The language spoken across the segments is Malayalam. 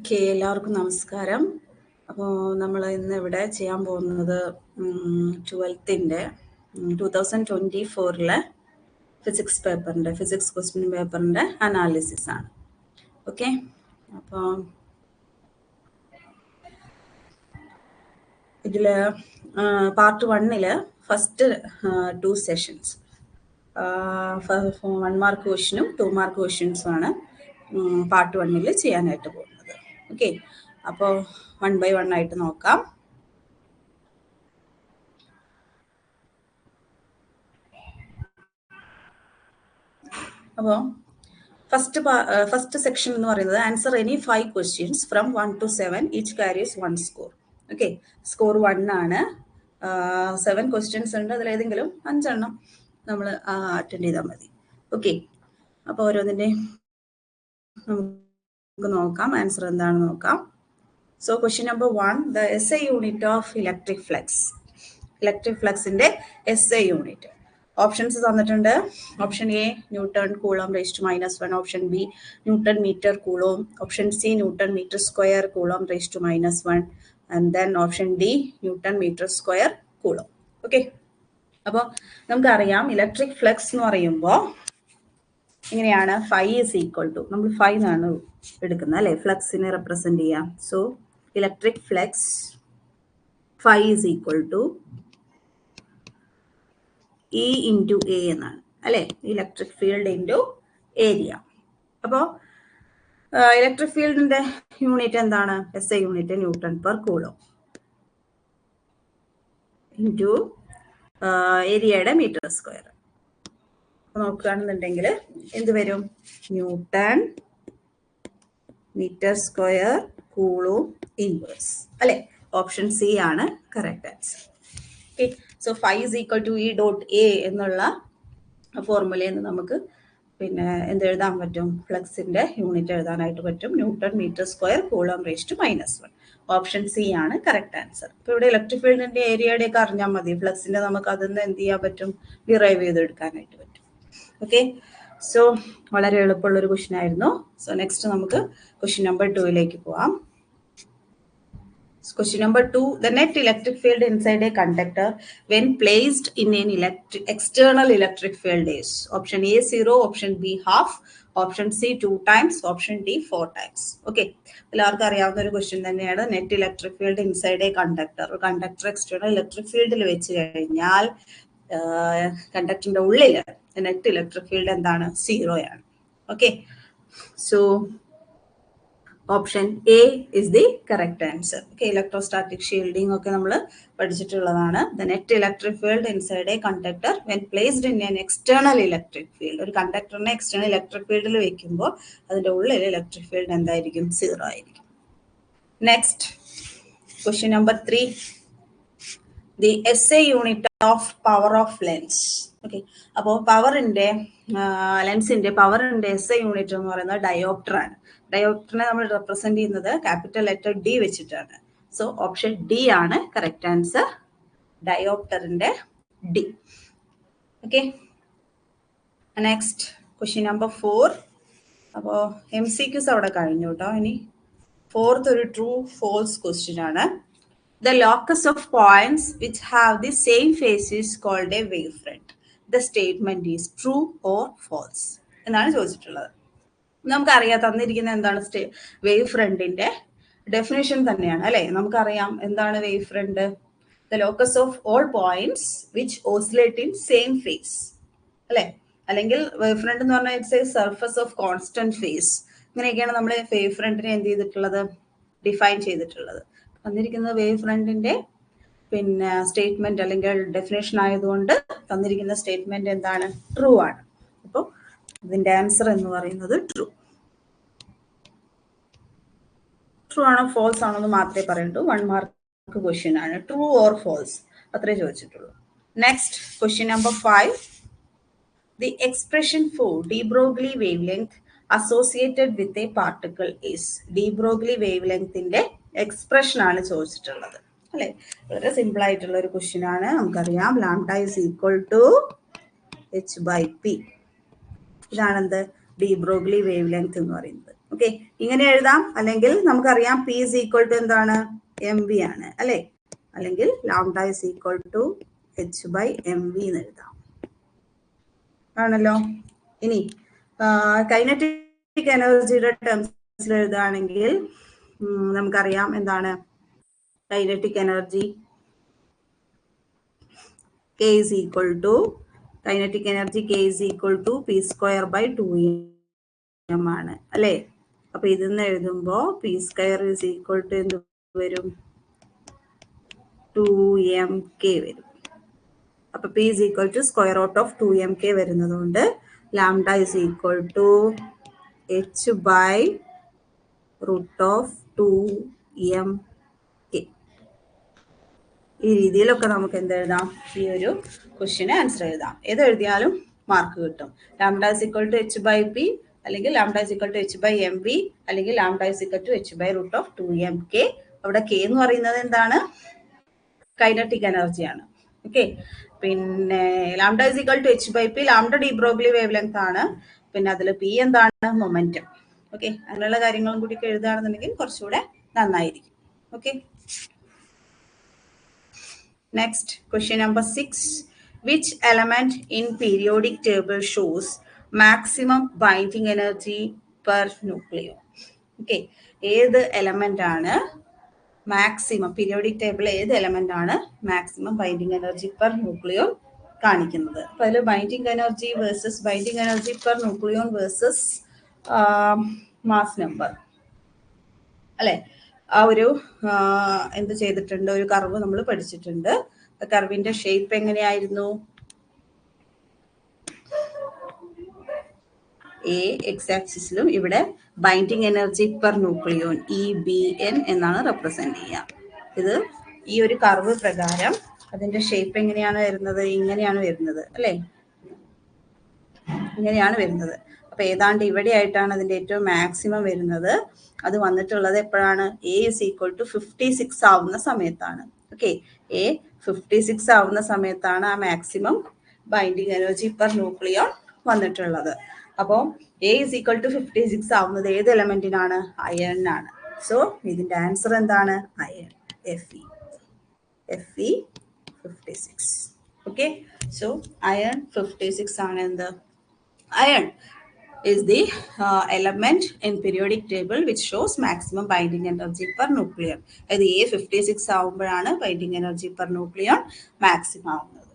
ഓക്കെ, എല്ലാവർക്കും നമസ്കാരം. അപ്പോൾ നമ്മൾ ഇന്ന് ഇവിടെ ചെയ്യാൻ പോകുന്നത് 12th 2024 ഫിസിക്സ് പേപ്പറിൻ്റെ ഫിസിക്സ് ക്വസ്റ്റ്യൻ പേപ്പറിൻ്റെ അനാലിസിസ് ആണ്. ഓക്കെ, അപ്പോൾ ഇതിൽ പാർട്ട് 1 ഫസ്റ്റ് 2 സെഷൻസ് 1 മാർക്ക് ക്വസ്റ്റ്യനും 2 മാർക്ക് ക്വസ്റ്റ്യൻസുമാണ് പാർട്ട് 1 ചെയ്യാനായിട്ട് പോകുന്നത്. ഓക്കെ, അപ്പോൾ 1 by 1 ആയിട്ട് നോക്കാം. അപ്പോൾ ഫസ്റ്റ് സെക്ഷൻ എന്ന് പറയുന്നത് answer any 5 questions from 1 to 7 each carries 1 score. Okay, score 1 ആണ്. 7 questions ഉണ്ട്, അതിലേതെങ്കിലും 5 എണ്ണം നമ്മൾ അറ്റൻഡ് ചെയ്താൽ മതി. ഓക്കെ, അപ്പോൾ ഓരോന്നിൻ്റെ നമുക്ക് നോക്കാം, ആൻസർ എന്താണെന്ന് നോക്കാം. So question number 1, the SI unit of electric flux. Electric ഫ്ലക്സിന്റെ SI യൂണിറ്റ് ഓപ്ഷൻസ് തന്നിട്ടുണ്ട്. Option A newton coulomb raise to -1, option B newton metre coulomb, option C newton metre square coulomb raise to -1, and then option D newton metre square coulomb. Okay, അപ്പോൾ നമുക്കറിയാം ഇലക്ട്രിക് ഫ്ലക്സ് എന്ന് പറയുമ്പോൾ ഇങ്ങനെയാണ്. ഫൈ ഈസ് ഈക്വൽ ടു, നമ്മൾ ഫൈ എന്നാണ് എടുക്കുന്നത് അല്ലേ, ഫ്ലക്സിനെ റെപ്രസെന്റ് ചെയ്യാം. So electric flux phi is equal to E into A എന്നാണ് അല്ലേ, ഇലക്ട്രിക് ഫീൽഡ് ഇൻറ്റു ഏരിയ. അപ്പോൾ ഇലക്ട്രിക് ഫീൽഡിന്റെ യൂണിറ്റ് എന്താണ്? SI unit newton per coulomb into ഏരിയയുടെ മീറ്റർ സ്ക്വയർ. നോക്കുകയാണെന്നുണ്ടെങ്കിൽ എന്ത് വരും? Newton metre square coulomb inverse അല്ലെ. ഓപ്ഷൻ സി ആണ് correct answer. Okay, so phi is equal to E dot A എന്നുള്ള ഫോർമുലയിൽ നിന്ന് നമുക്ക് പിന്നെ എന്തെഴുതാൻ പറ്റും? ഫ്ലക്സിന്റെ യൂണിറ്റ് എഴുതാനായിട്ട് പറ്റും. Newton metre square coulomb raise to -1. Option C ആണ് കറക്റ്റ് ആൻസർ. ഇപ്പൊ ഇവിടെ ഇലക്ട്രിക് ഫീൽഡിന്റെ ഏരിയയുടെ ഒക്കെ അറിഞ്ഞാൽ മതി, ഫ്ലക്സിന്റെ നമുക്ക് അതിൽ എന്ത് ചെയ്യാൻ പറ്റും? ഡിറൈവ് ചെയ്തെടുക്കാനായിട്ട് പറ്റും. ഓക്കെ, സോ വളരെ എളുപ്പമുള്ളൊരു ക്വസ്റ്റ്യൻ ആയിരുന്നു. സോ നെക്സ്റ്റ് നമുക്ക് ക്വസ്റ്റ്യൻ നമ്പർ 2 പോവാം. Question number 2, the net electric field inside a conductor when placed in an external electric field is option A 0, option B half, option C 2 times, option D 4 times. Okay, എല്ലാവർക്കും അറിയാവുന്ന ഒരു ക്വസ്റ്റ്യൻ തന്നെയാണ്. Net electric field inside a conductor. Conductor external electric ഫീൽഡിൽ വെച്ച് കഴിഞ്ഞാൽ കണ്ടക്ടറിന്റെ ഉള്ളിൽ നെറ്റ് ഇലക്ട്രിക് ഫീൽഡ് എന്താണ്? 0 ആണ്. Okay, so option A is the correct answer. Okay, electrostatic shielding ഒക്കെ നമ്മൾ പഠിച്ചിട്ടുള്ളതാണ്. The net electric field inside a conductor when placed in an external electric field. ഒരു കണ്ടക്ടറിനെ എക്സ്റ്റേണൽ ഇലക്ട്രിക് ഫീൽഡിൽ വെക്കുമ്പോൾ അതിന്റെ ഉള്ളിൽ ഇലക്ട്രിക് ഫീൽഡ് എന്തായിരിക്കും? 0 ആയിരിക്കും. Next question number 3, the SI unit of power of lens. Okay, അപ്പോൾ ലെൻസിന്റെ പവറിന്റെ SI യൂണിറ്റ് എന്ന് പറയുന്നത് ഡയോപ്റ്റർ ആണ്. ഡയോപ്റ്ററിനെ നമ്മൾ റെപ്രസെന്റ് ചെയ്യുന്നത് ക്യാപിറ്റൽ ലെറ്റർ D വെച്ചിട്ടാണ്. സോ ഓപ്ഷൻ ഡി ആണ് കറക്റ്റ് ആൻസർ, ഡയോപ്റ്ററിന്റെ D. Okay, next question number 4. അപ്പോൾ MCQs അവിടെ കഴിഞ്ഞു കേട്ടോ. ഇനി 4th ഒരു ട്രൂ ഫോൾസ് ക്വസ്റ്റ്യൻ ആണ്. The locus of points which have the same face is called a wavefront. The statement is true or false എന്നാണ് ചോദിച്ചിട്ടുള്ളത്. നമുക്കറിയാം തന്നിരിക്കുന്ന എന്താണ്? വേവ് ഫ്രണ്ടിന്റെ ഡെഫിനേഷൻ തന്നെയാണ് അല്ലെ. നമുക്കറിയാം എന്താണ് wave front? The locus of all points which oscillate in same phase അല്ലെ. അല്ലെങ്കിൽ വേവ് ഫ്രണ്ട് എന്ന് പറഞ്ഞാൽ it's a surface of constant phase. ഇങ്ങനെയൊക്കെയാണ് നമ്മൾ വേവ് ഫ്രണ്ടിനെ എന്ത് ചെയ്തിട്ടുള്ളത്? ഡിഫൈൻ ചെയ്തിട്ടുള്ളത്. തന്നിരിക്കുന്നത് വേവ് ഫ്രണ്ടിന്റെ പിന്നെ സ്റ്റേറ്റ്മെന്റ് അല്ലെങ്കിൽ ഡെഫിനേഷൻ ആയതുകൊണ്ട് തന്നിരിക്കുന്ന സ്റ്റേറ്റ്മെന്റ് എന്താണ്? ട്രൂ ആണ്. അപ്പോൾ ഇതിന്റെ ആൻസർ എന്ന് പറയുന്നത് ട്രൂ. ട്രൂ ആണോ ഫോൾസ് ആണോ എന്ന് മാത്രമേ പറയണ്ടൂ. 1 മാർക്ക് ക്വസ്റ്റ്യൻ ആണ്. ട്രൂ ഓർ ഫോൾസ് അത്രേ ചോദിച്ചിട്ടുള്ളൂ. Next question number 5, the expression for de Broglie wave length associated with a particle is. De Broglie wave ലെങ്ത്തിന്റെ എക്സ്പ്രഷൻ ആണ് ചോദിച്ചിട്ടുള്ളത് അല്ലെ. വളരെ സിമ്പിൾ ആയിട്ടുള്ള ഒരു ക്വസ്റ്റ്യൻ ആണ്. നമുക്കറിയാം lambda is equal to h/p. ഇതാണ് എന്ത്? ഡി ബ്രോഗ്ലി വേവ് ലെങ്ത് എന്ന് പറയുന്നത്. ഓക്കെ, ഇങ്ങനെ എഴുതാം. അല്ലെങ്കിൽ നമുക്കറിയാം പി ഇസ് ഈക്വൽ ടു എന്താണ്, എം വി ആണ് അല്ലെ. അല്ലെങ്കിൽ lambda is equal to H by M V എന്ന് എഴുതാം ആണല്ലോ. ഇനി കൈനറ്റിക് എനർജിയുടെ ടേംസിൽ എഴുതുകയാണെങ്കിൽ നമുക്കറിയാം എന്താണ് kinetic energy K is equal to kinetic energy K is equal to P square by 2m ആണ് അല്ലേ. അപ്പൊ ഇതിന്ന് എഴുതുമ്പോ P square is equal to എന്ത് വരും, 2mk വരും. അപ്പൊ P is equal to square root of 2mk വരുന്നത് കൊണ്ട് lambda is equal to h by root of 2mk. ഈ രീതിയിലൊക്കെ നമുക്ക് എന്തെഴുതാം, ഈ ഒരു ക്വസ്റ്റ്യന് ആൻസർ എഴുതാം. ഏത് എഴുതിയാലും മാർക്ക് കിട്ടും. Lambda is equal to H by p, അല്ലെങ്കിൽ lambda is equal to H by M v, അല്ലെങ്കിൽ lambda is equal to H by root of 2mk. അവിടെ കെ എന്ന് പറയുന്നത് എന്താണ്, കൈനറ്റിക് എനർജിയാണ്. ഓക്കെ, പിന്നെ lambda is equal to H by P, lambda de Broglie wave length ആണ്. പിന്നെ അതിൽ പി എന്താണ്, മൊമെന്റം. ഓക്കെ, അങ്ങനെയുള്ള കാര്യങ്ങളും കൂടി എഴുതുകയാണെന്നുണ്ടെങ്കിൽ കുറച്ചുകൂടെ നന്നായിരിക്കും. Okay. Next, question number 6. Which element in periodic table shows maximum binding energy per nucleon? Okay, ഏത് എലമെന്റ് ആണ് മാക്സിമം, പീരിയോഡിക് ടേബിൾ ഏത് എലമെന്റ് ആണ് maximum binding energy per nucleon കാണിക്കുന്നത്? അപ്പൊ അതിൽ binding energy versus binding energy per nucleon versus mass number അല്ലെ. ആ ഒരു എന്ത് ചെയ്തിട്ടുണ്ട്, ഒരു കർവ് നമ്മൾ പഠിച്ചിട്ടുണ്ട്. കർവിന്റെ ഷേപ്പ് എങ്ങനെയായിരുന്നു, എ എക്സ് ആക്സിസിലും ഇവിടെ binding energy per nucleon EBN എന്നാണ് റെപ്രസെന്റ് ചെയ്യുക. ഇത് ഈ ഒരു കർവ് പ്രകാരം അതിന്റെ ഷേപ്പ് എങ്ങനെയാണ് വരുന്നത്, ഇങ്ങനെയാണ് വരുന്നത് അല്ലെ, ഇങ്ങനെയാണ് വരുന്നത്. അപ്പൊ ഏതാണ്ട് ഇവിടെ ആയിട്ടാണ് അതിന്റെ ഏറ്റവും മാക്സിമം വരുന്നത്. അത് വന്നിട്ടുള്ളത് എപ്പോഴാണ്, എ ഇസ് ഈക്വൽ ടു 56 ആവുന്ന സമയത്താണ്. ഓക്കെ, എ 56 ആവുന്ന സമയത്താണ് ആ maximum binding energy per nucleon വന്നിട്ടുള്ളത്. അപ്പോൾ എ ഇസ് ഈക്വൽ ടു 56 ആവുന്നത് ഏത് എലമെന്റിനാണ്, അയണിനാണ്. സോ ഇതിന്റെ ആൻസർ എന്താണ്, iron, Fe 56. Okay, so iron 56 ആണ് എന്ത്, iron is the element in periodic table which shows maximum binding energy per nucleon. അത് A56 ആവുമ്പോഴാണ് binding energy per nucleon maximum ആവുന്നത്.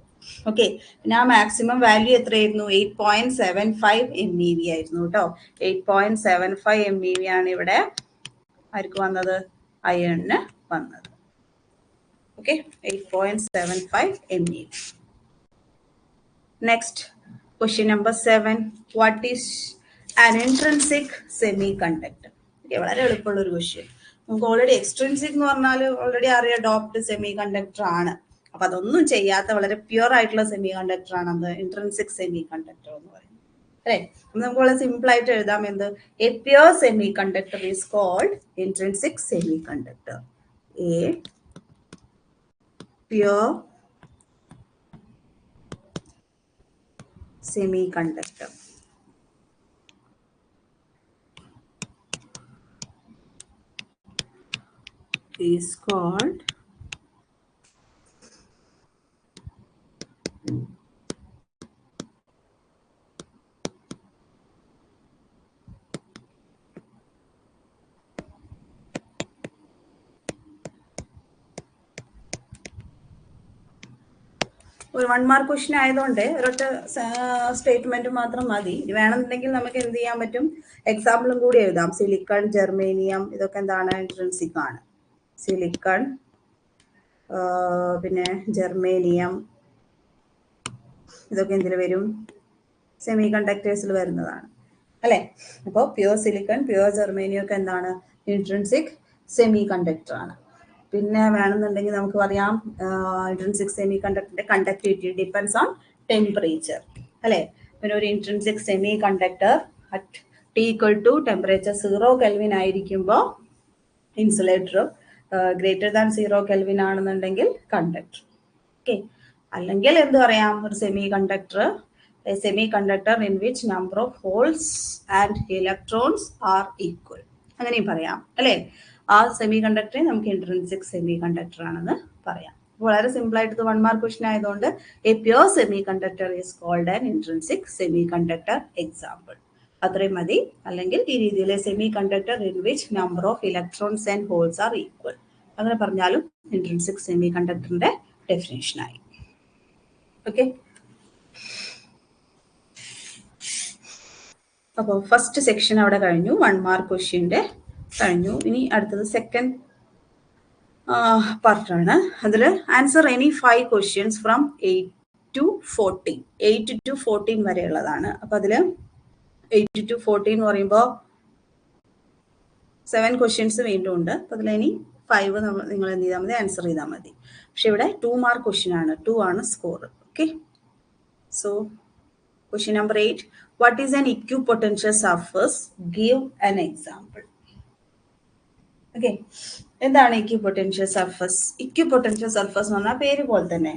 ഓക്കെ, പിന്നെ ആ മാക്സിമം വാല്യൂ എത്രയായിരുന്നു, 8.75 MeV ആയിരുന്നു കേട്ടോ. 8.75 MeV ആണ് ഇവിടെ ആർക്ക് വന്നത്, അയണിന് വന്നത്. Okay, 8.75 MeV. Next, question number 7. What is an intrinsic semiconductor? വളരെ എളുപ്പമുള്ള ഒരു ക്വസ്റ്റ്യൻ. നമുക്ക് ഓൾറെഡി എക്സ്ട്രിൻസിക് എന്ന് പറഞ്ഞാൽ ഓൾറെഡി അറിയാം, ഡോപ്ഡ് സെമി കണ്ടക്ടർ ആണ്. അപ്പൊ അതൊന്നും ചെയ്യാത്ത വളരെ പ്യുവർ ആയിട്ടുള്ള സെമി കണ്ടക്ടർ ആണ് അത് ഇൻട്രിൻസിക് സെമി കണ്ടക്ടർ എന്ന് പറയുന്നത് അല്ലെ. നമുക്ക് വളരെ സിമ്പിൾ ആയിട്ട് എഴുതാം എന്ത്, a pure semiconductor is called intrinsic semiconductor. A pure semiconductor is called ഒരു 1 മാർക്ക് ക്വസ്റ്റ്യൻ ആയതുകൊണ്ട് ഒരൊറ്റ സ്റ്റേറ്റ്മെന്റ് മാത്രം മതി. വേണമെന്നുണ്ടെങ്കിൽ നമുക്ക് എന്ത് ചെയ്യാൻ പറ്റും, എക്സാമ്പിളും കൂടി എഴുതാം. സിലിക്കൺ, ജെർമേനിയം ഇതൊക്കെ എന്താണ്, ഇൻട്രിൻസിക് ആണ്. സിലിക്കൺ, പിന്നെ ജെർമേനിയം ഇതൊക്കെ എന്തിൽ വരും, സെമി കണ്ടക്ടേഴ്സിൽ വരുന്നതാണ് അല്ലെ. അപ്പോൾ പ്യുവർ സിലിക്കൺ, പ്യുവർ ജെർമേനിയം ഒക്കെ എന്താണ്, ഇൻട്രിൻസിക് സെമി കണ്ടക്ടർ ആണ്. പിന്നെ വേണമെന്നുണ്ടെങ്കിൽ നമുക്ക് പറയാം ഇൻട്രിൻസിക് സെമി കണ്ടക്ടറിന്റെ കണ്ടക്ടിവിറ്റി ഡിപ്പെൻഡ്സ് ഓൺ ടെമ്പറേച്ചർ അല്ലെ. പിന്നെ ഒരു intrinsic semiconductor at T equal to temperature 0 kelvin ആയിരിക്കുമ്പോൾ ഇൻസുലേറ്ററും ഗ്രേറ്റർ ദാൻ 0 കെൽവിൻ ആണെന്നുണ്ടെങ്കിൽ കണ്ടക്ടർ. ഓക്കെ, അല്ലെങ്കിൽ എന്ത് പറയാം, ഒരു semiconductor a semiconductor in which number of holes and electrons are equal. അങ്ങനെയും പറയാം അല്ലേ? ആ സെമി കണ്ടക്ടറെ നമുക്ക് ഇൻട്രിൻസിക് സെമി കണ്ടക്ടർ ആണെന്ന് പറയാം. വളരെ സിമ്പിൾ ആയിട്ട് ഇത് 1 മാർക്ക് ക്വസ്റ്റൻ ആയതുകൊണ്ട് a pure semiconductor is called an intrinsic semiconductor example. അത്രയും മതി. അല്ലെങ്കിൽ ഈ രീതിയിൽ semiconductor in which number of electrons and holes are equal, അങ്ങനെ പറഞ്ഞാലും ഇൻട്രിൻസിക് സെമി കണ്ടക്ടറിന്റെ ഡെഫിനേഷൻ ആയി. ഓക്കെ, അപ്പോൾ ഫസ്റ്റ് സെക്ഷൻ അവിടെ കഴിഞ്ഞു, 1 മാർക്ക് ക്വസ്റ്റ്യൻ്റെ കഴിഞ്ഞു. ഇനി അടുത്തത് സെക്കൻഡ് പാർട്ടാണ്. അതിൽ answer any 5 questions from 8 to 14, 8 to 14 വരെയുള്ളതാണ്. അപ്പം അതിൽ 8 to 14 എന്ന് പറയുമ്പോൾ 7 ക്വസ്റ്റ്യൻസ് വീണ്ടും ഉണ്ട്. അപ്പം അതിൽ ഇനി 5 നിങ്ങൾ എന്ത് ചെയ്താൽ മതി, ആൻസർ ചെയ്താൽ മതി. പക്ഷെ ഇവിടെ 2 മാർക്ക് ക്വസ്റ്റ്യൻ ആണ്, 2 ആണ് score. Okay, so question number 8, what is an equipotential surface? Give an example. Okay, എന്താണ് equipotential surface? Equipotential surface എന്ന് പറഞ്ഞാൽ പേര് പോലെ തന്നെ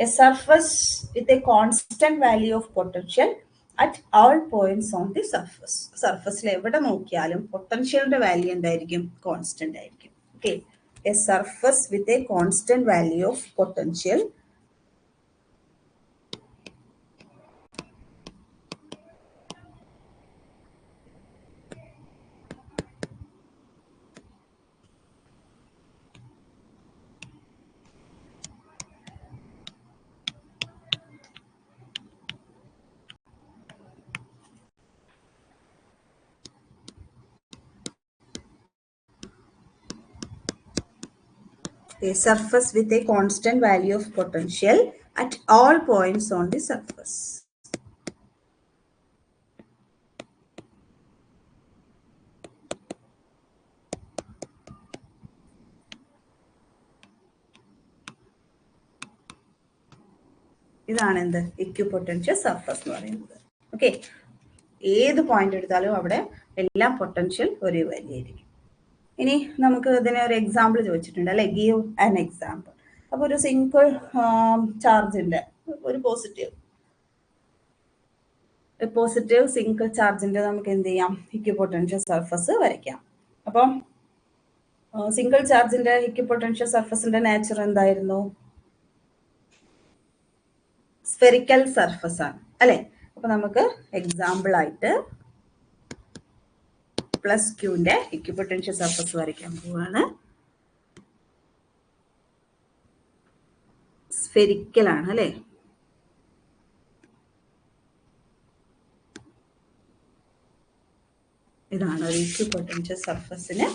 a surface with a constant value of potential at all points on the surface. സർഫസിൽ എവിടെ നോക്കിയാലും പൊട്ടൻഷ്യലിന്റെ വാല്യൂ എന്തായിരിക്കും? കോൺസ്റ്റന്റ് ആയിരിക്കും. Okay, a surface with a constant value of potential a surface with a constant value of potential at all points on the surface. ഇതാണ് എന്ത് ഇക്വിപൊട്ടൻഷ്യൽ സർഫസ് എന്ന് പറയുന്നത്. ഓക്കെ, ഏത് പോയിന്റ് എടുത്താലും അവിടെ എല്ലാം പൊട്ടൻഷ്യൽ ഒരേ വാല്യൂ ആയിരിക്കും. ഇനി നമുക്ക് ഇതിനെ ഒരു എക്സാമ്പിൾ ചോദിച്ചിട്ടുണ്ട് അല്ലെ, ഗീവ് ആൻ എക്സാമ്പിൾ. അപ്പോൾ ഒരു സിംഗിൾ ചാർജിന്റെ ഒരു പോസിറ്റീവ് സിംഗിൾ ചാർജിന്റെ നമുക്ക് എന്ത് ചെയ്യാം, ഇക്വിപൊട്ടൻഷ്യൽ സർഫസ് വരയ്ക്കാം. അപ്പം സിംഗിൾ ചാർജിന്റെ ഇക്വിപൊട്ടൻഷ്യൽ സർഫസിന്റെ നേച്ചർ എന്തായിരുന്നു? സ്ഫെറിക്കൽ സർഫസ് ആണ് അല്ലെ. അപ്പൊ നമുക്ക് എക്സാമ്പിൾ ആയിട്ട് പ്ലസ് ക്യൂന്റെ ഇക്വിപൊട്ടൻഷ്യൽ സർഫസ് വരയ്ക്കാൻ പോവാണ്. സ്ഫെറിക്കൽ ആണ് അല്ലെ. ഇതാണ് ഒരു ഇക്വിപൊട്ടൻഷ്യൽ സർഫസിന്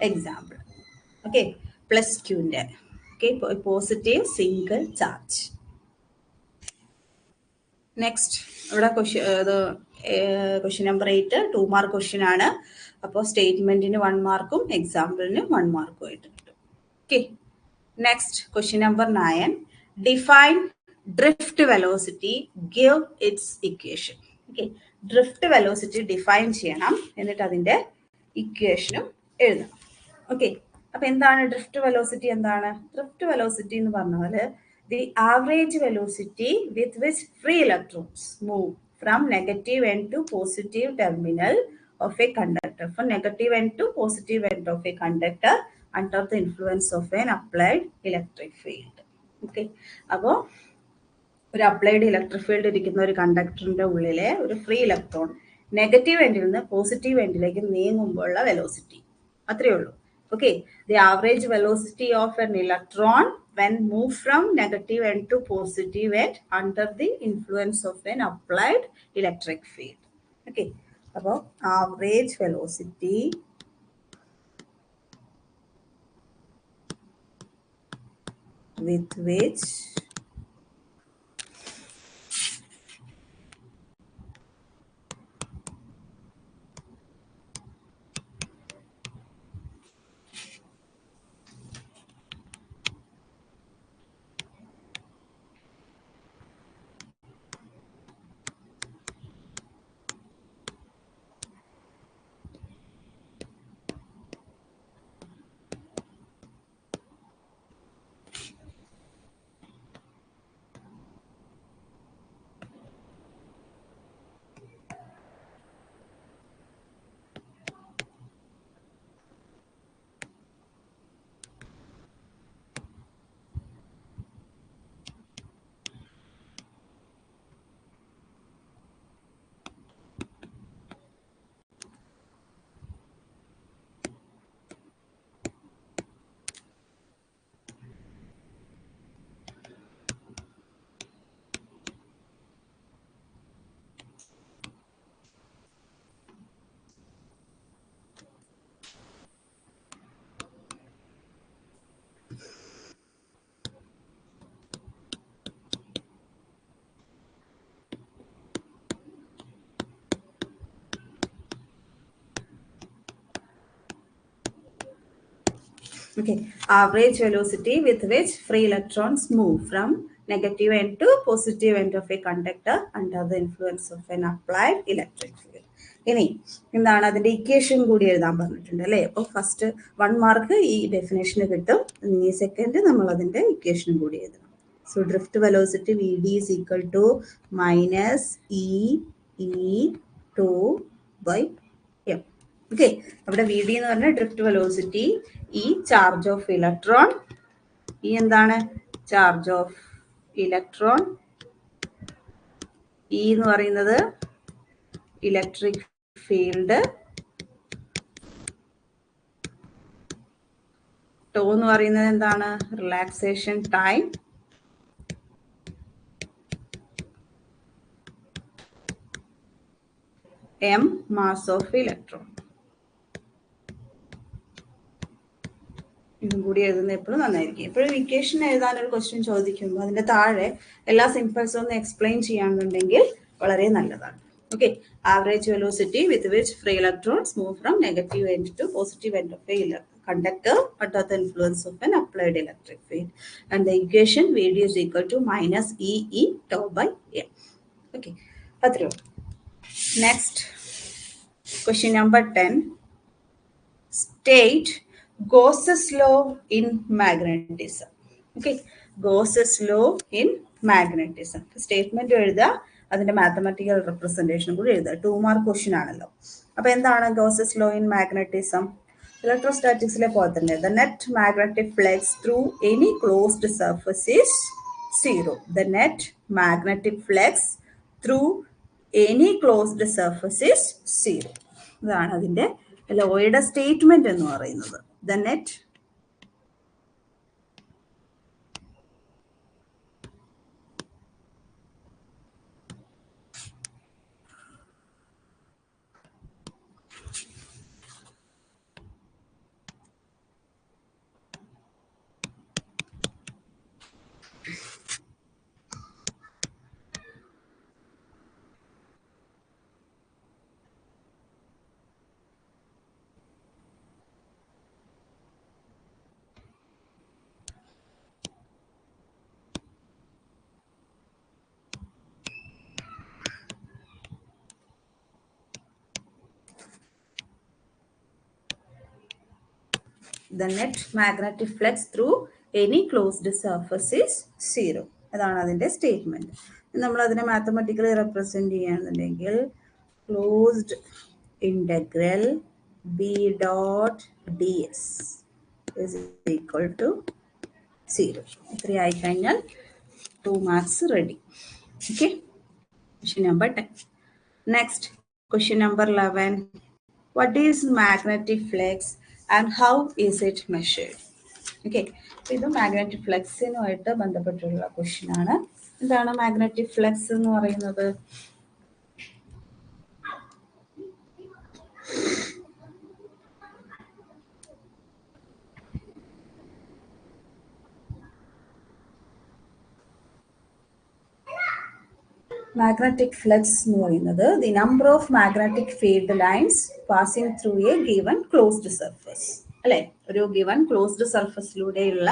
എക്സാമ്പിൾ. ഓക്കെ, പ്ലസ് ക്യൂന്റെ പോസിറ്റീവ് സിംഗിൾ ചാർജ്. നെക്സ്റ്റ് ഇവിടെ ക്വസ്റ്റ്യൻ നമ്പർ 8 2 മാർക്ക് ക്വസ്റ്റ്യൻ ആണ്. അപ്പോൾ സ്റ്റേറ്റ്മെന്റിന് 1 മാർക്കും എക്സാമ്പിളിന് 1 മാർക്കും ആയിട്ട് കിട്ടും. Okay, next question number 9, define drift velocity, give it's equation. Okay, drift velocity define ചെയ്യണം, എന്നിട്ട് അതിന്റെ ഇക്വേഷനും എഴുതണം. ഓക്കെ, അപ്പൊ എന്താണ് ഡ്രിഫ്റ്റ് വെലോസിറ്റി? എന്താണ് ഡ്രിഫ്റ്റ് വെലോസിറ്റി എന്ന് പറഞ്ഞാൽ the average velocity with which free electrons move from negative end to positive terminal of a conductor, from negative end to positive end of a conductor under the influence of an applied electric field. Okay, അപ്പോൾ ഒരു അപ്ലൈഡ് ഇലക്ട്രിക് ഫീൽഡ് ഇരിക്കുന്ന ഒരു കണ്ടക്ടറിന്റെ ഉള്ളിലെ ഒരു ഫ്രീ ഇലക്ട്രോൺ നെഗറ്റീവ് എൻഡിൽ നിന്ന് പോസിറ്റീവ് എൻഡിലേക്ക് നീങ്ങുമ്പോഴുള്ള വെലോസിറ്റി, അത്രയേ ഉള്ളൂ. Okay, the average velocity of an electron when moved from negative end to positive end under the influence of an applied electric field. Okay, about average velocity with which Okay, average velocity with which free electrons move from negative end to positive end of a conductor under the influence of an applied electric field. ഇനി എന്താണ് അതിന്റെ ഇക്വേഷൻ കൂടി എഴുതാൻ പറഞ്ഞിട്ടുണ്ട് അല്ലേ. അപ്പോൾ ഫസ്റ്റ് 1 മാർക്ക് ഈ ഡെഫിനേഷന് കിട്ടും. ഈ സെക്കൻഡ് നമ്മൾ അതിന്റെ ഇക്വേഷനും കൂടി എഴുതണം. So drift velocity V D is equal to minus E2 by M. Okay, അവിടെ വി ഡി എന്ന് പറഞ്ഞാൽ drift velocity, E charge of electron, E എന്താണ് ചാർജ് ഓഫ് ഇലക്ട്രോൺ, ഇ എന്ന് പറയുന്നത് ഇലക്ട്രിക് ഫീൽഡ്, ടോ എന്ന് പറയുന്നത് എന്താണ് relaxation time, M mass of electron. ഇതും കൂടി എഴുതുന്ന എപ്പോഴും നന്നായിരിക്കും. എപ്പോഴും ഇക്വേഷൻ എഴുതാനൊരു ക്വസ്റ്റ്യൻ ചോദിക്കുമ്പോൾ അതിന്റെ താഴെ എല്ലാ സിംപിൾസും ഒന്ന് എക്സ്പ്ലെയിൻ ചെയ്യാന്നുണ്ടെങ്കിൽ വളരെ നല്ലതാണ്. Okay, average velocity with which free electrons move from negative end to positive end of a conductor under the influence of an applied electric field, and the equation Vd is equal to minus E tau by m. Okay, അത്രയോ. Next, question number 10. State Gauss's law in magnetism. Okay, Gauss's law in magnetism. Statement എഴുതുക, അതിന്റെ മാത്തമാറ്റിക്കൽ റെപ്രസെന്റേഷൻ കൂടി എഴുതുക. 2 മാർക്ക് ക്വസ്റ്റ്യൻ ആണല്ലോ. അപ്പൊ എന്താണ് Gauss's law in magnetism? ഇലക്ട്രോസ്റ്റാറ്റിക്സിലെ പോലെ തന്നെ the net magnetic flux through any closed surface is zero. The net magnetic flux through any closed surface is zero. ഇതാണ് അതിന്റെ ലോയുടെ സ്റ്റേറ്റ്മെന്റ് എന്ന് പറയുന്നത്. The net magnetic flux through any closed surface is zero. അതാണ് അതിന്റെ സ്റ്റേറ്റ്മെന്റ്. നമ്മൾ അതിനെ മാത്തമാറ്റിക്കലി റെപ്രസെന്റ് ചെയ്യുകയാണെന്നുണ്ടെങ്കിൽ closed integral B dot D S is equal to 0. ഇത്രയും ആയിക്കഴിഞ്ഞാൽ 2 marks ready. Okay, question number 10. Next, question number 11. What is magnetic flux and how is it measured? Okay, ഇത് മാഗ്നറ്റിക് ഫ്ലക്സിനുമായിട്ട് ബന്ധപ്പെട്ടുള്ള ക്വസ്റ്റ്യൻ ആണ്. എന്താണ് മാഗ്നറ്റിക് ഫ്ലക്സ് എന്ന് പറയുന്നത്? Magnetic flux എന്ന് പറയുന്നത് the number of magnetic field lines passing through a given closed surface. അല്ലെ, ഒരു given closed surfaceലൂടെയുള്ള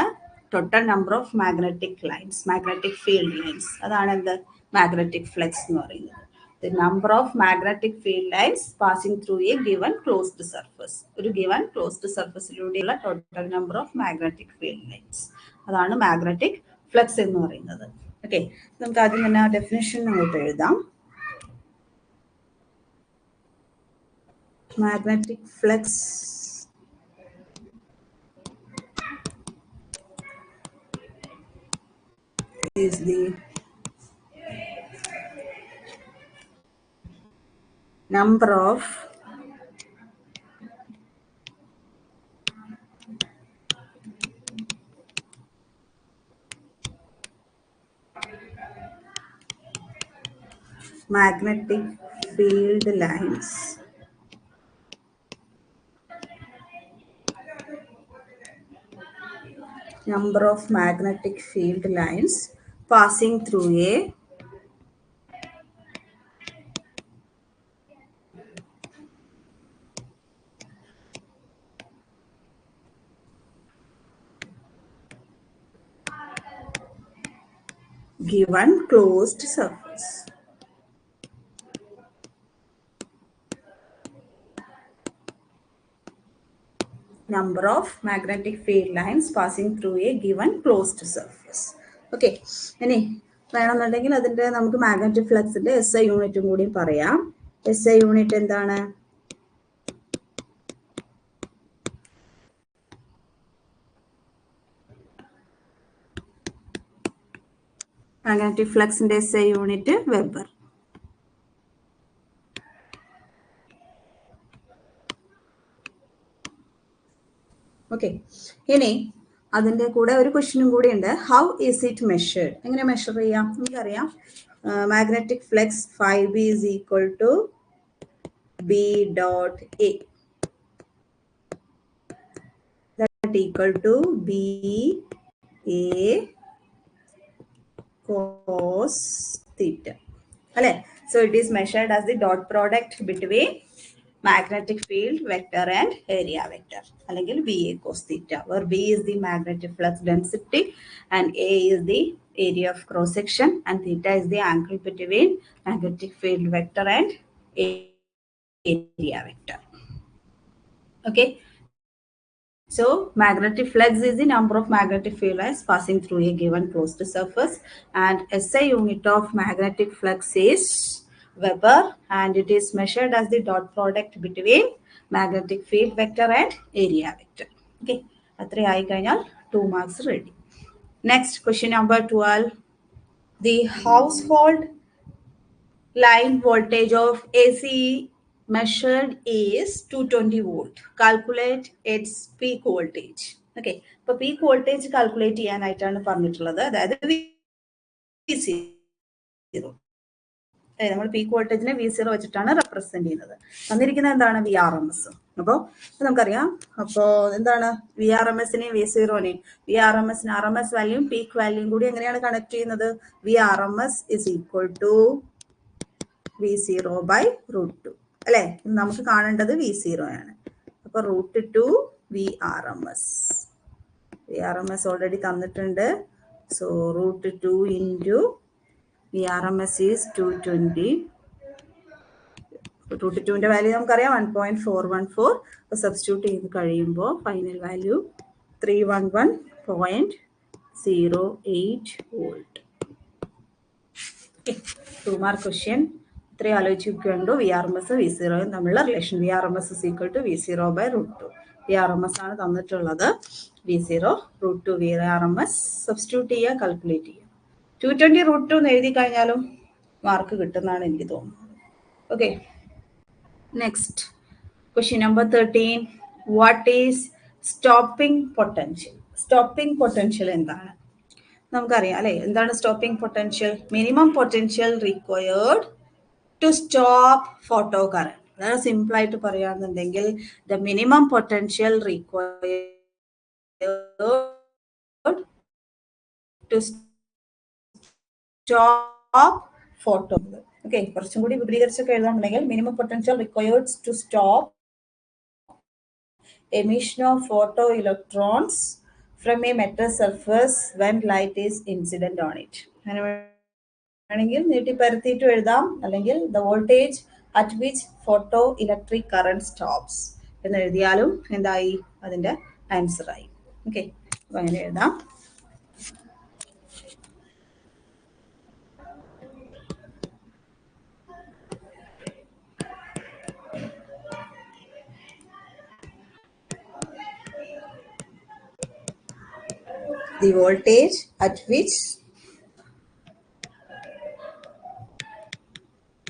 total number of magnetic lines, magnetic field lines, അതാണ് എന്ത് magnetic flux എന്ന് പറയുന്നത്. The number of magnetic field lines passing through a given closed surface. ഒരു given closed surfaceലൂടെയുള്ള total number of magnetic field lines, അതാണ് magnetic flux എന്ന് പറയുന്നത്. ഓക്കെ, നമുക്ക് ആദ്യം തന്നെ ആ ഡെഫിനിഷൻ അങ്ങോട്ട് എഴുതാം. Magnetic flux is the number of magnetic field lines passing through a given closed surface. Number of magnetic field lines passing through a given closed surface. Okay. ഇനി വേണമെന്നുണ്ടെങ്കിൽ അതിന്റെ നമുക്ക് മാഗ്നറ്റിക് ഫ്ലക്സിന്റെ SI യൂണിറ്റും കൂടി പറയാം. SI യൂണിറ്റ് എന്താണ്? മാഗ്നറ്റിക് ഫ്ലക്സിന്റെ SI യൂണിറ്റ് വെബർ. ഓക്കെ. ഇനി അതിന്റെ കൂടെ ഒരു ക്വസ്റ്റ്യനും കൂടി ഉണ്ട്. How is it measured? എങ്ങനെ മെഷർ ചെയ്യാം? നമുക്കറിയാം magnetic flux 5B is equal to B dot A. That equal to B A cos theta. Okay. So it is measured as the dot product between magnetic field vector and area vector. അല്ലെങ്കിൽ BA cos theta, where B is the magnetic flux density and A is the area of cross section and theta is the angle between magnetic field vector and area vector. Okay. So magnetic flux is the number of magnetic field lines passing through a given closed surface, and SI unit of magnetic flux is Weber, and it is measured as the dot product between magnetic field vector and area vector. Okay, athre aayi kayinal 2 marks ready. Next question number 12. The household line voltage of AC measured is 220 volt. Calculate its peak voltage. Okay. So peak voltage calculate ചെയ്യാനായിട്ടാണ് പറഞ്ഞിട്ടുള്ളത്. അതായത് V0. നമ്മൾ പീക്ക് വോൾട്ടേജിനെ V0 വെച്ചിട്ടാണ് റെപ്രസെന്റ് ചെയ്യുന്നത്. തന്നിരിക്കുന്നത് എന്താണ്? VRMS. അപ്പോൾ നമുക്കറിയാം. അപ്പോൾ എന്താണ് VRMSനെയും V0നെയും? VRMSന് RMS വാല്യൂയും പീക്ക് വാല്യൂയും കൂടി എങ്ങനെയാണ് കണക്ട് ചെയ്യുന്നത്? VRMS is equal to V0 by √2. അല്ലേ? നമുക്ക് കാണേണ്ടത് V0 ആണ്. അപ്പൊ √2 VRMS. VRMS ഓൾറെഡി തന്നിട്ടുണ്ട്. So √2 into VRMS is 220. √2ന്റെ വാല്യൂ നമുക്കറിയാം 1.414. അപ്പൊ സബ്സ്റ്റിറ്റ്യൂട്ട് ചെയ്ത് കഴിയുമ്പോൾ final value 311.08 volt. 2 mark question. ഇത്രയും ആലോചിച്ച് നോക്കിയുണ്ടോ? VRMS V0 തമ്മിലുള്ള relation. VRMS is equal to V0 by √2. VRMS ആണ് തന്നിട്ടുള്ളത്. V0 √2 VRMS സബ്സ്റ്റിറ്റ്യൂട്ട് ചെയ്യുക, കാൽക്കുലേറ്റ് ചെയ്യുക. 220 √2 എന്ന് എഴുതി കഴിഞ്ഞാലും മാർക്ക് കിട്ടുന്നതാണ് എനിക്ക് തോന്നുന്നത്. ഓക്കെ. Next question number 13. What is stopping potential? Stopping potential എന്താണ്? നമുക്കറിയാം അല്ലെ? എന്താണ് stopping potential? Minimum potential required to stop photo current. അതാണ് സിമ്പിൾ ആയിട്ട് പറയാന്നുണ്ടെങ്കിൽ the minimum potential required to stop photo. Okay, കുറച്ചും കൂടി വിപുലീകരിച്ചൊക്കെ എഴുതാന്നുണ്ടെങ്കിൽ minimum potential required to stop emission of photo electrons from a metal surface when light is incident on it. അങ്ങനെ വേണമെങ്കിൽ നീട്ടി പരത്തിയിട്ട് എഴുതാം. അല്ലെങ്കിൽ the voltage at which photo electric current stops എന്ന് എഴുതിയാലും എന്തായി? അതിന്റെ ആൻസർ ആയി. ഓക്കെ, അപ്പൊ അങ്ങനെ എഴുതാം. The voltage at which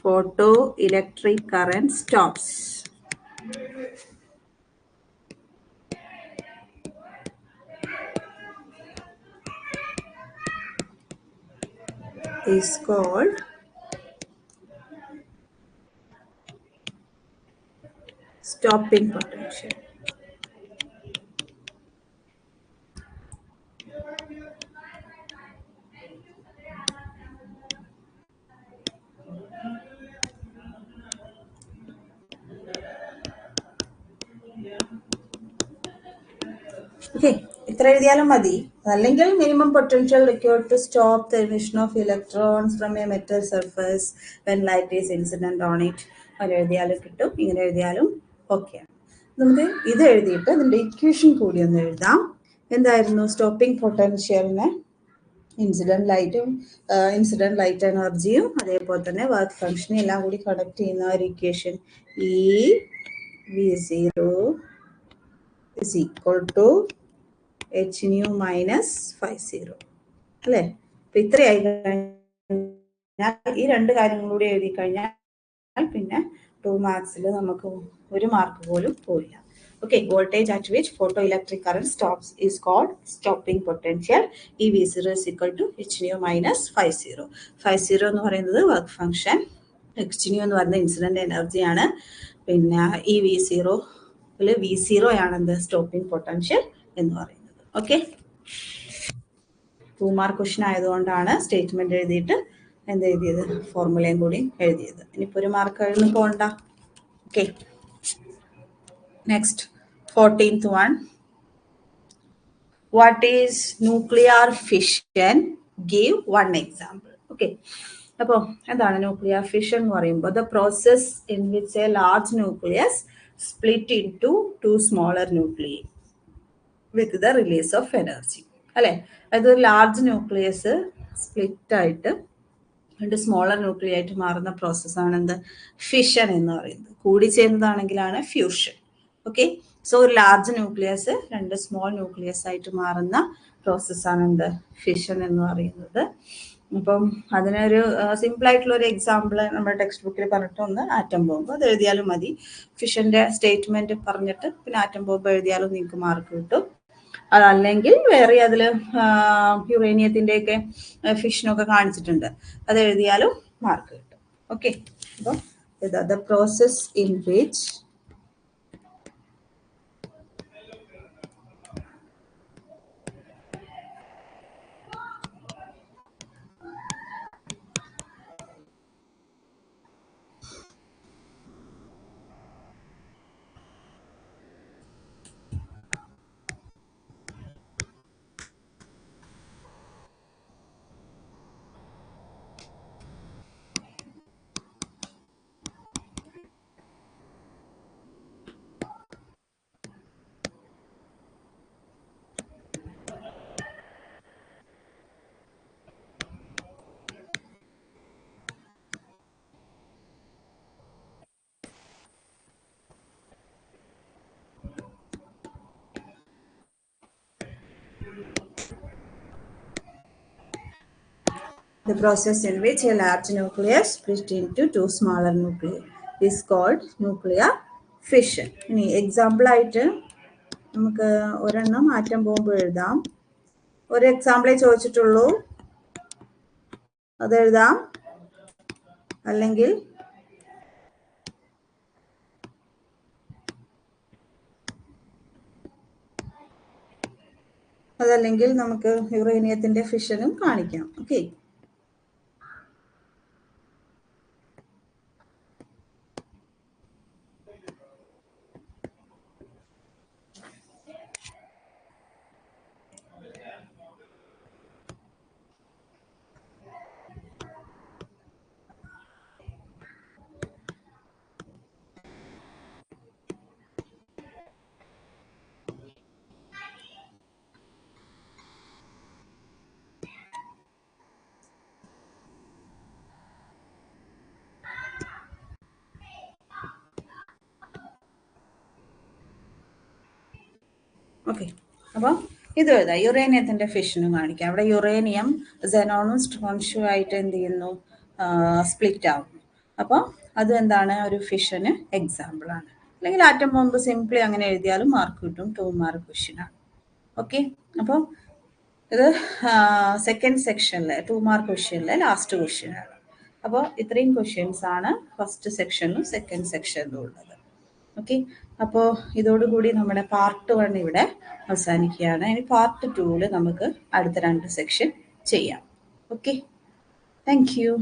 photoelectric current stops is called stopping potential. Okay, ഇത്ര എഴുതിയാലും മതി. അല്ലെങ്കിൽ minimum potential required to stop the emission of electrons from a metal surface when light is incident on it. അങ്ങനെ എഴുതിയാലും കിട്ടും, ഇങ്ങനെ എഴുതിയാലും ഓക്കെയാണ്. നമുക്ക് ഇത് എഴുതിയിട്ട് ഇതിന്റെ ഇക്വേഷൻ കൂടി ഒന്ന് എഴുതാം. എന്തായിരുന്നു സ്റ്റോപ്പിംഗ് പൊട്ടൻഷ്യലിന്? ഇൻസിഡന്റ് ലൈറ്റ് എനർജിയും അതേപോലെ തന്നെ വർക്ക് ഫംഗ്ഷനും എല്ലാം കൂടി കണക്ട് ചെയ്യുന്ന ഒരു equation V0 is equal to h nu minus phi0 അല്ലേ? അപ്പൊ ഇത്രയായി കഴിഞ്ഞാൽ ഈ രണ്ട് കാര്യങ്ങളും കൂടി എഴുതി കഴിഞ്ഞാൽ പിന്നെ 2 മാർക്സിൽ നമുക്ക് 1 മാർക്ക് പോലും പോയില്ല. Okay, voltage at which photoelectric current stops is called stopping potential. V0 is equal to h nu minus phi0. Phi0 എന്ന് പറയുന്നത് വർക്ക് ഫംഗ്ഷൻ, h nu എന്ന് പറയുന്നത് ഇൻസിഡന്റ് എനർജി ആണ്. പിന്നെ ഈ V0 ആണ് എന്ത്? സ്റ്റോപ്പിംഗ് പൊട്ടൻഷ്യൽ എന്ന് പറയുന്നത്. ഓക്കെ, 2 മാർക്ക് ക്വസ്റ്റ്യൻ ആയതുകൊണ്ടാണ് സ്റ്റേറ്റ്മെന്റ് എഴുതിയിട്ട് എന്ത് എഴുതിയത്? ഫോർമുലയും കൂടി എഴുതിയത്. ഇനിയിപ്പോൾ 1 മാർക്ക് എഴുതി പോകണ്ട. Okay, next 14th one. What is nuclear fission? Give one example. Okay. അപ്പോൾ എന്താണ് ന്യൂക്ലിയർ ഫിഷൻ എന്ന് പറയുമ്പോൾ? The process in which a large nucleus split in to 2 smaller nuclei with the release of energy. അല്ലെ, അതൊരു ലാർജ് ന്യൂക്ലിയസ് സ്പ്ലിറ്റ് ആയിട്ട് 2 സ്മോളർ ന്യൂക്ലിയൈ ആയിട്ട് മാറുന്ന പ്രോസസ്സാണ് എന്ത്? ഫിഷൻ എന്ന് പറയുന്നത്. കൂടിച്ചേരുന്നതാണെങ്കിലാണ് ഫ്യൂഷൻ. ഓക്കെ, സോ ഒരു ലാർജ് ന്യൂക്ലിയസ് 2 സ്മോൾ ന്യൂക്ലിയസ് ആയിട്ട് മാറുന്ന പ്രോസസ്സാണ് എന്ത്? ഫിഷൻ എന്ന് പറയുന്നത്. അപ്പം അതിനൊരു സിമ്പിൾ ആയിട്ടുള്ള ഒരു എക്സാമ്പിൾ നമ്മുടെ ടെക്സ്റ്റ് ബുക്കിൽ പറഞ്ഞിട്ട് ഒന്ന് ആറ്റം ബോംബ്, അത് എഴുതിയാലും മതി. ഫിഷന്റെ സ്റ്റേറ്റ്മെന്റ് പറഞ്ഞിട്ട് പിന്നെ ആറ്റം ബോംബ് എഴുതിയാലും നിങ്ങൾക്ക് മാർക്ക് കിട്ടും. അതല്ലെങ്കിൽ വേറെ അതിൽ യുറേനിയത്തിന്റെ ഒക്കെ ഫിഷനൊക്കെ കാണിച്ചിട്ടുണ്ട്, അത് എഴുതിയാലും മാർക്ക് കിട്ടും. ഓക്കെ, അപ്പം the process in which the process in which a large nucleus split into 2 smaller nuclei is called nuclear fission. ഇനി എക്സാമ്പിൾ ആയിട്ട് നമുക്ക് ഒരെണ്ണം ആറ്റം ബോംബ് എഴുതാം. ഒരു എക്സാമ്പിളേ ചോദിച്ചിട്ടുള്ളൂ, അത് എഴുതാം. അല്ലെങ്കിൽ നമുക്ക് യുറേനിയത്തിന്റെ ഫിഷനും കാണിക്കാം. ഓക്കെ, ഓക്കെ, അപ്പം ഇത് എഴുതാം. യുറേനിയത്തിന്റെ ഫിഷനും കാണിക്കാം. അവിടെ യുറേനിയം സെനോണും സ്ട്രോൺഷ്യൂ ആയിട്ട് എന്ത് ചെയ്യുന്നു? സ്പ്ലിറ്റ് ആവുന്നു. അപ്പോൾ അത് എന്താണ്? ഒരു ഫിഷന് എക്സാമ്പിൾ ആണ്. അല്ലെങ്കിൽ ആറ്റം ബോംബ് സിംപ്ലി അങ്ങനെ എഴുതിയാലും മാർക്ക് കിട്ടും. 2 മാർക്ക് ക്വസ്റ്റ്യൻ ആണ്. ഓക്കെ, അപ്പോൾ ഇത് സെക്കൻഡ് സെക്ഷനിലെ 2 മാർക്ക് ക്വസ്റ്റ്യനിലെ ലാസ്റ്റ് ക്വസ്റ്റ്യൻ ആണ്. അപ്പോൾ ഇത്രയും ക്വസ്റ്റ്യൻസ് ആണ് ഫസ്റ്റ് സെക്ഷനിലും സെക്കൻഡ് സെക്ഷനിലും ഉള്ളത്. ഓക്കെ, അപ്പോൾ ഇതോടുകൂടി നമ്മുടെ പാർട്ട് 1 ഇവിടെ അവസാനിക്കുകയാണ്. ഇനി പാർട്ട് 2 നമുക്ക് അടുത്ത 2 സെക്ഷൻ ചെയ്യാം. Okay, thank you.